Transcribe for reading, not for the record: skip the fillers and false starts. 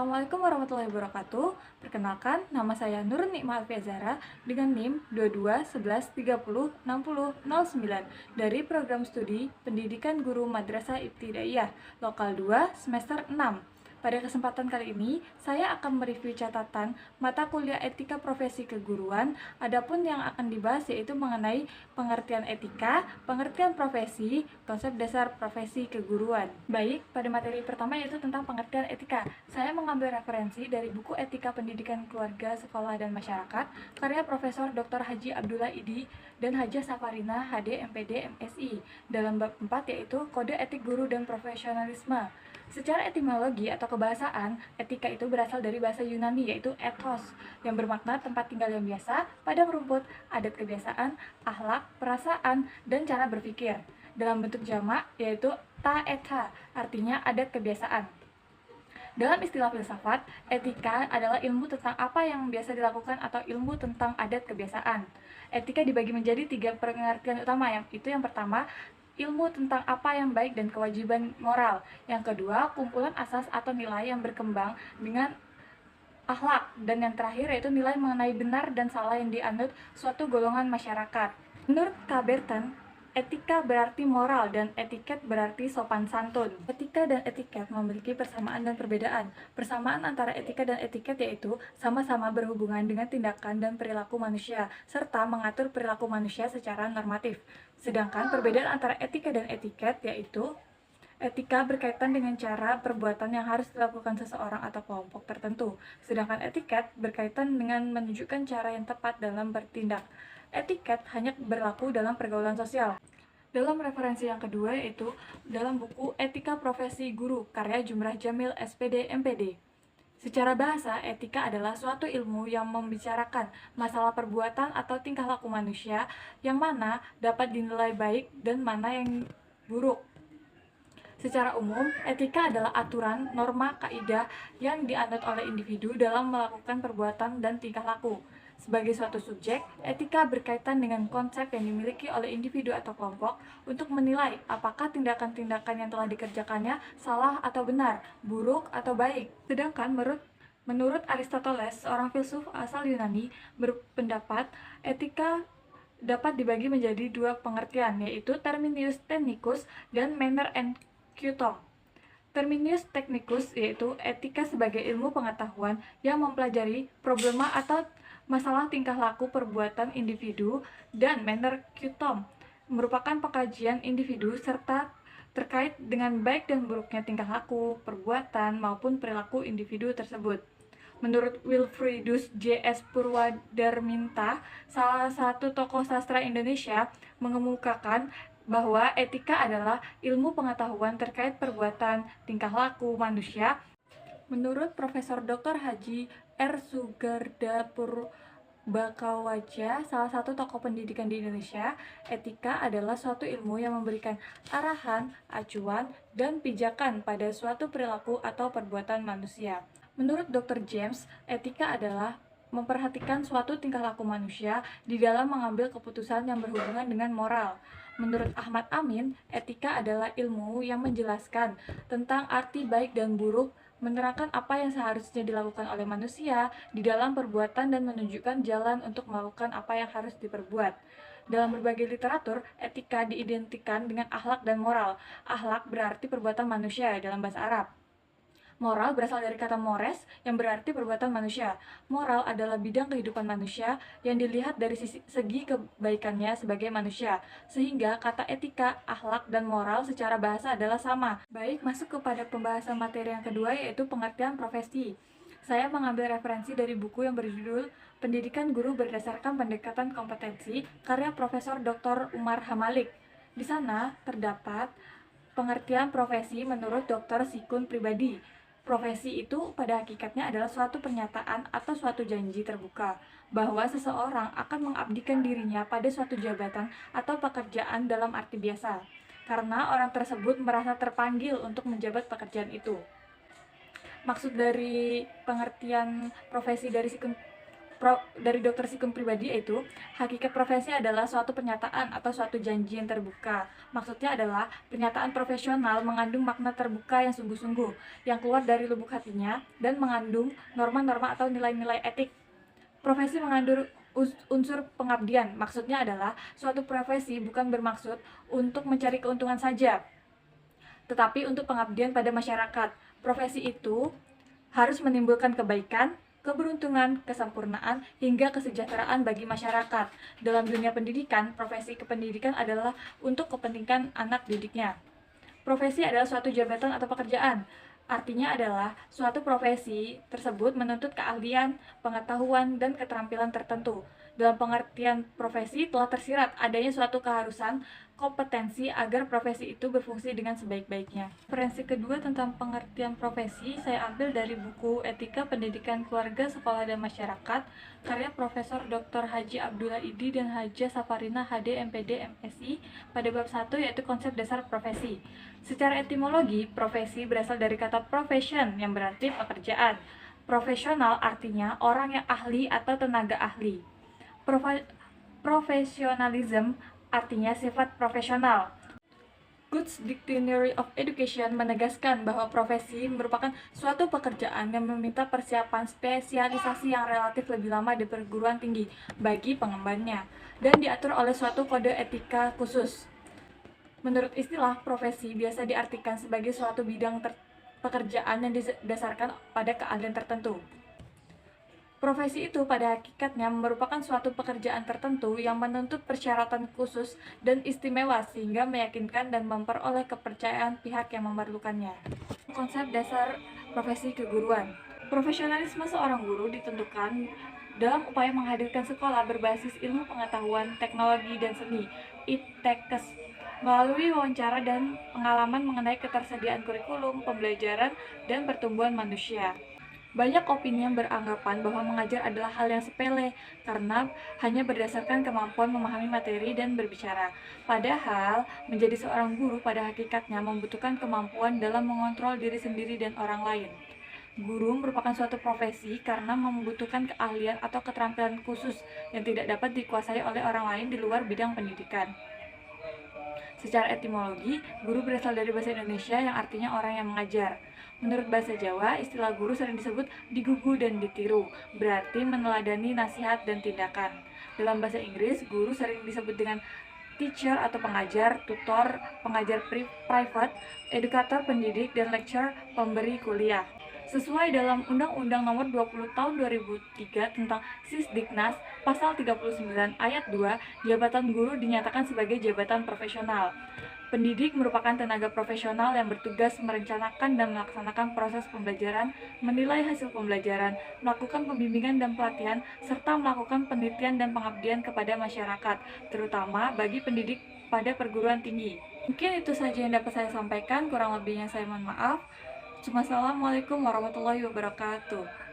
Assalamualaikum warahmatullahi wabarakatuh. Perkenalkan, nama saya Nur Nikma Alfiazara dengan NIM 2211306009 dari Program Studi Pendidikan Guru Madrasah Ibtidaiyah Lokal 2 semester 6. Pada kesempatan kali ini, saya akan mereview catatan mata kuliah etika profesi keguruan. Adapun yang akan dibahas yaitu mengenai pengertian etika, pengertian profesi, konsep dasar profesi keguruan. Baik, pada materi pertama yaitu tentang pengertian etika. Saya mengambil referensi dari buku Etika Pendidikan Keluarga, Sekolah, dan Masyarakat, karya Profesor Dr. Haji Abdullah Idi dan Hajah Safarina, HD, MPD, MSI, dalam bab 4 yaitu Kode Etik Guru dan Profesionalisme. Secara etimologi atau kebahasaan, etika itu berasal dari bahasa Yunani yaitu ethos, yang bermakna tempat tinggal yang biasa, padang rumput, adat kebiasaan, akhlak, perasaan, dan cara berpikir. Dalam bentuk jamak yaitu ta etha, artinya adat kebiasaan. Dalam istilah filsafat, etika adalah ilmu tentang apa yang biasa dilakukan atau ilmu tentang adat kebiasaan. Etika dibagi menjadi 3 pengertian utama, yang pertama, ilmu tentang apa yang baik dan kewajiban moral. Yang kedua, kumpulan asas atau nilai yang berkembang dengan akhlak. Dan yang terakhir yaitu nilai mengenai benar dan salah yang dianut suatu golongan masyarakat. Menurut K. Berton, etika berarti moral dan etiket berarti sopan santun. Etika dan etiket memiliki persamaan dan perbedaan. Persamaan antara etika dan etiket yaitu sama-sama berhubungan dengan tindakan dan perilaku manusia, serta mengatur perilaku manusia secara normatif. Sedangkan perbedaan antara etika dan etiket yaitu etika berkaitan dengan cara perbuatan yang harus dilakukan seseorang atau kelompok tertentu, sedangkan etiket berkaitan dengan menunjukkan cara yang tepat dalam bertindak. Etiket hanya berlaku dalam pergaulan sosial. Dalam referensi yang kedua yaitu dalam buku Etika Profesi Guru, karya Jumrah Jamil SPD MPD. Secara bahasa, etika adalah suatu ilmu yang membicarakan masalah perbuatan atau tingkah laku manusia yang mana dapat dinilai baik dan mana yang buruk. Secara umum, etika adalah aturan, norma, kaidah yang dianut oleh individu dalam melakukan perbuatan dan tingkah laku. Sebagai suatu subjek, etika berkaitan dengan konsep yang dimiliki oleh individu atau kelompok untuk menilai apakah tindakan-tindakan yang telah dikerjakannya salah atau benar, buruk atau baik. Sedangkan menurut Aristoteles, seorang filsuf asal Yunani, berpendapat etika dapat dibagi menjadi 2 pengertian, yaitu terminus technicus dan manner and custom. Terminus technicus yaitu etika sebagai ilmu pengetahuan yang mempelajari problema atau masalah tingkah laku perbuatan individu, dan manner custom merupakan pengkajian individu serta terkait dengan baik dan buruknya tingkah laku, perbuatan, maupun perilaku individu tersebut. Menurut Wilfridus J.S. Purwadarminta, salah satu tokoh sastra Indonesia, mengemukakan bahwa etika adalah ilmu pengetahuan terkait perbuatan, tingkah laku manusia. Menurut Profesor Dr. Haji R. Sugarda Purbakawaja, salah satu tokoh pendidikan di Indonesia, etika adalah suatu ilmu yang memberikan arahan, acuan, dan pijakan pada suatu perilaku atau perbuatan manusia. Menurut Dr. James, etika adalah memperhatikan suatu tingkah laku manusia di dalam mengambil keputusan yang berhubungan dengan moral. Menurut Ahmad Amin, etika adalah ilmu yang menjelaskan tentang arti baik dan buruk, menerangkan apa yang seharusnya dilakukan oleh manusia di dalam perbuatan dan menunjukkan jalan untuk melakukan apa yang harus diperbuat. Dalam berbagai literatur, etika diidentikan dengan akhlak dan moral. Akhlak berarti perbuatan manusia dalam bahasa Arab. Moral berasal dari kata mores yang berarti perbuatan manusia. Moral adalah bidang kehidupan manusia yang dilihat dari segi kebaikannya sebagai manusia. Sehingga kata etika, akhlak, dan moral secara bahasa adalah sama. Baik, masuk kepada pembahasan materi yang kedua yaitu pengertian profesi. Saya mengambil referensi dari buku yang berjudul Pendidikan Guru Berdasarkan Pendekatan Kompetensi, karya Profesor Dr. Umar Hamalik. Di sana terdapat pengertian profesi menurut Dr. Sikun pribadi. Profesi itu pada hakikatnya adalah suatu pernyataan atau suatu janji terbuka bahwa seseorang akan mengabdikan dirinya pada suatu jabatan atau pekerjaan dalam arti biasa, karena orang tersebut merasa terpanggil untuk menjabat pekerjaan itu. Maksud dari pengertian profesi dari Sikun dari Dr. Sikun pribadi yaitu, hakikat profesi adalah suatu pernyataan atau suatu janji yang terbuka. Maksudnya adalah pernyataan profesional mengandung makna terbuka yang sungguh-sungguh, yang keluar dari lubuk hatinya dan mengandung norma-norma atau nilai-nilai etik. Profesi mengandung unsur pengabdian. Maksudnya adalah suatu profesi bukan bermaksud untuk mencari keuntungan saja, tetapi untuk pengabdian pada masyarakat. Profesi itu harus menimbulkan kebaikan, keberuntungan, kesempurnaan, hingga kesejahteraan bagi masyarakat. Dalam dunia pendidikan, profesi kependidikan adalah untuk kepentingan anak didiknya. Profesi adalah suatu jabatan atau pekerjaan. Artinya adalah suatu profesi tersebut menuntut keahlian, pengetahuan, dan keterampilan tertentu. Dalam pengertian profesi telah tersirat adanya suatu keharusan kompetensi agar profesi itu berfungsi dengan sebaik-baiknya. Referensi kedua tentang pengertian profesi saya ambil dari buku Etika Pendidikan Keluarga, Sekolah, dan Masyarakat karya Profesor Dr. Haji Abdullah Idi dan Haja Safarina HD MPD MSI pada bab 1 yaitu konsep dasar profesi. Secara etimologi, profesi berasal dari kata profession yang berarti pekerjaan. Profesional artinya orang yang ahli atau tenaga ahli. Professionalism artinya sifat profesional. Goods Dictionary of Education menegaskan bahwa profesi merupakan suatu pekerjaan yang meminta persiapan spesialisasi yang relatif lebih lama di perguruan tinggi bagi pengembannya dan diatur oleh suatu kode etika khusus. Menurut istilah, profesi biasa diartikan sebagai suatu bidang pekerjaan yang didasarkan pada keahlian tertentu. Profesi itu pada hakikatnya merupakan suatu pekerjaan tertentu yang menuntut persyaratan khusus dan istimewa sehingga meyakinkan dan memperoleh kepercayaan pihak yang memerlukannya. Konsep dasar profesi keguruan. Profesionalisme seorang guru ditentukan dalam upaya menghadirkan sekolah berbasis ilmu pengetahuan, teknologi, dan seni (ITEKES) melalui wawancara dan pengalaman mengenai ketersediaan kurikulum, pembelajaran, dan pertumbuhan manusia. Banyak opini yang beranggapan bahwa mengajar adalah hal yang sepele karena hanya berdasarkan kemampuan memahami materi dan berbicara. Padahal, menjadi seorang guru pada hakikatnya membutuhkan kemampuan dalam mengontrol diri sendiri dan orang lain. Guru merupakan suatu profesi karena membutuhkan keahlian atau keterampilan khusus yang tidak dapat dikuasai oleh orang lain di luar bidang pendidikan. Secara etimologi, guru berasal dari bahasa Indonesia yang artinya orang yang mengajar. Menurut bahasa Jawa, istilah guru sering disebut digugu dan ditiru, berarti meneladani nasihat dan tindakan. Dalam bahasa Inggris, guru sering disebut dengan teacher atau pengajar, tutor, pengajar private, edukator pendidik, dan lecturer, pemberi kuliah. Sesuai dalam Undang-Undang Nomor 20 Tahun 2003 tentang Sisdiknas, Pasal 39 Ayat 2, jabatan guru dinyatakan sebagai jabatan profesional. Pendidik merupakan tenaga profesional yang bertugas merencanakan dan melaksanakan proses pembelajaran, menilai hasil pembelajaran, melakukan pembimbingan dan pelatihan, serta melakukan penelitian dan pengabdian kepada masyarakat, terutama bagi pendidik pada perguruan tinggi. Mungkin itu saja yang dapat saya sampaikan, kurang lebihnya saya mohon maaf. Assalamualaikum warahmatullahi wabarakatuh.